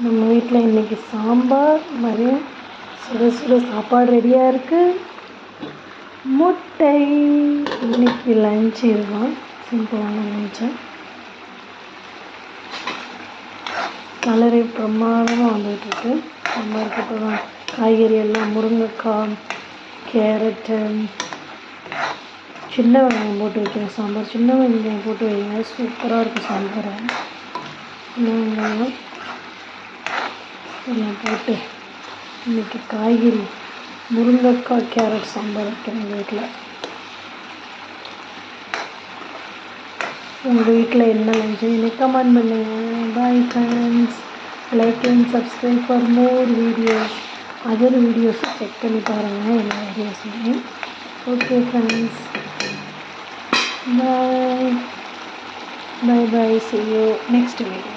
நம்ம வீட்டில் இன்றைக்கி சாம்பார், மதியம் சுட சுட சாப்பாடு ரெடியாக இருக்குது. முட்டை. இன்றைக்கி லன்ச் இதுதான், சிம்பிளான லன்ச்சு. கலரே பிரமாதமாக வந்துகிட்ருக்கு. சாம்பாருக்கு இப்போ தான் காய்கறி எல்லாம் முருங்கைக்காய், கேரட்டு, சின்ன வெங்காயம் போட்டு வைக்கிறேன் சாம்பார். சின்ன வெங்காயம் போட்டு வைங்க, சூப்பராக இருக்கும் சாம்பார். சின்ன வெங்காயம் எல்லாம் போட்டு இன்றைக்கி காய்கறி முருங்கைக்காய், கேரட் சாம்பார் வைக்கிறேன் எங்கள் வீட்டில். உங்கள் வீட்டில் என்ன லஞ்சு இன்னைக்கு கமெண்ட் பண்ணுங்கள். Bye friends. Like and subscribe for more videos. Other videos check பண்ணி பாருங்கள் எல்லா வீடியோஸுமே. Okay friends, bye bye bye. See you next video.